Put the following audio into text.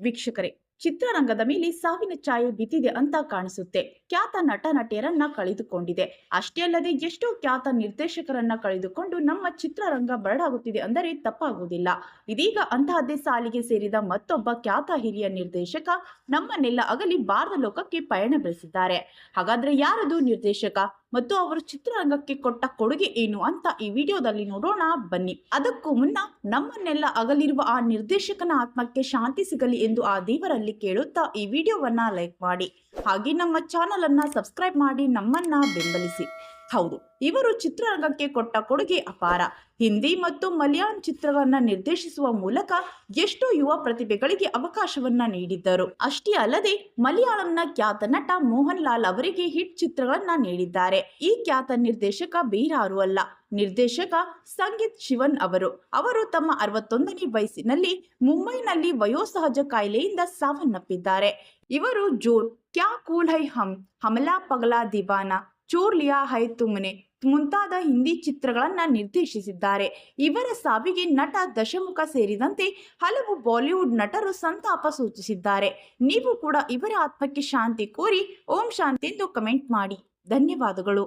ವೀಕ್ಷಕರೇ, ಚಿತ್ರರಂಗದ ಮೇಲೆ ಸಾವಿನ ಛಾಯೆ ಬಿದ್ದಿದೆ ಅಂತ ಕಾಣಿಸುತ್ತೆ. ಖ್ಯಾತ ನಟ ನಟಿಯರನ್ನ ಕಳೆದುಕೊಂಡಿದೆ. ಅಷ್ಟೇ ಅಲ್ಲದೆ ಎಷ್ಟೋ ಖ್ಯಾತ ನಿರ್ದೇಶಕರನ್ನ ಕಳೆದುಕೊಂಡು ನಮ್ಮ ಚಿತ್ರರಂಗ ಬರಡಾಗುತ್ತಿದೆ ಅಂದರೆ ತಪ್ಪಾಗುವುದಿಲ್ಲ. ಇದೀಗ ಅಂತಹದ್ದೇ ಸಾಲಿಗೆ ಸೇರಿದ ಮತ್ತೊಬ್ಬ ಖ್ಯಾತ ಹಿರಿಯ ನಿರ್ದೇಶಕ ನಮ್ಮನ್ನೆಲ್ಲ ಅಗಲಿ ಬಾರದ ಲೋಕಕ್ಕೆ ಪಯಣ ಬೆಳೆಸಿದ್ದಾರೆ. ಹಾಗಾದ್ರೆ ಯಾರದು ನಿರ್ದೇಶಕ ಮತ್ತು ಅವರು ಚಿತ್ರರಂಗಕ್ಕೆ ಕೊಟ್ಟ ಕೊಡುಗೆ ಏನು ಅಂತ ಈ ವಿಡಿಯೋದಲ್ಲಿ ನೋಡೋಣ ಬನ್ನಿ. ಅದಕ್ಕೂ ಮುನ್ನ ನಮ್ಮನ್ನೆಲ್ಲ ಅಗಲಿರುವ ಆ ನಿರ್ದೇಶಕನ ಆತ್ಮಕ್ಕೆ ಶಾಂತಿ ಸಿಗಲಿ ಎಂದು ಆ ದೇವರಲ್ಲಿ ಕೇಳುತ್ತಾ ಈ ವಿಡಿಯೋವನ್ನ ಲೈಕ್ ಮಾಡಿ, ಹಾಗೆ ನಮ್ಮ ಚಾನಲ್ ಅನ್ನ ಸಬ್ಸ್ಕ್ರೈಬ್ ಮಾಡಿ ನಮ್ಮನ್ನ ಬೆಂಬಲಿಸಿ. ಹೌದು, ಇವರು ಚಿತ್ರರಂಗಕ್ಕೆ ಕೊಟ್ಟ ಕೊಡುಗೆ ಅಪಾರ. ಹಿಂದಿ ಮತ್ತು ಮಲಯಾಳಂ ಚಿತ್ರವನ್ನ ನಿರ್ದೇಶಿಸುವ ಮೂಲಕ ಎಷ್ಟೋ ಯುವ ಪ್ರತಿಭೆಗಳಿಗೆ ಅವಕಾಶವನ್ನ ನೀಡಿದ್ದರು. ಅಷ್ಟೇ ಅಲ್ಲದೆ ಮಲಯಾಳಂನ ಖ್ಯಾತ ನಟ ಮೋಹನ್ ಲಾಲ್ ಅವರಿಗೆ ಹಿಟ್ ಚಿತ್ರಗಳನ್ನ ನೀಡಿದ್ದಾರೆ. ಈ ಖ್ಯಾತ ನಿರ್ದೇಶಕ ಬೇರಾರು ಅಲ್ಲ, ನಿರ್ದೇಶಕ ಸಂಗೀತ್ ಶಿವನ್ ಅವರು ತಮ್ಮ 61ನೇ ವಯಸ್ಸಿನಲ್ಲಿ ಮುಂಬೈನಲ್ಲಿ ವಯೋಸಹಜ ಕಾಯಿಲೆಯಿಂದ ಸಾವನ್ನಪ್ಪಿದ್ದಾರೆ. ಇವರು ಜೋರ್, ಕ್ಯಾ ಕೂಲ್ ಹೈ ಹಮ್, ಹಮಲಾ ಪಗಲಾ ದಿವಾನಾ, ಚೋರ್ ಲಿಯಾ ಹೈ ತುಮ್ನೆ ಮುಂತಾದ ಹಿಂದಿ ಚಿತ್ರಗಳನ್ನ ನಿರ್ದೇಶಿಸಿದ್ದಾರೆ. ಇವರ ಸಾವಿಗೆ ನಟ ದಶಮುಖ ಸೇರಿದಂತೆ ಹಲವು ಬಾಲಿವುಡ್ ನಟರು ಸಂತಾಪ ಸೂಚಿಸಿದ್ದಾರೆ. ನೀವು ಕೂಡ ಇವರ ಆತ್ಮಕ್ಕೆ ಶಾಂತಿ ಕೋರಿ ಓಂ ಶಾಂತಿ ಎಂದು ಕಮೆಂಟ್ ಮಾಡಿ. ಧನ್ಯವಾದಗಳು.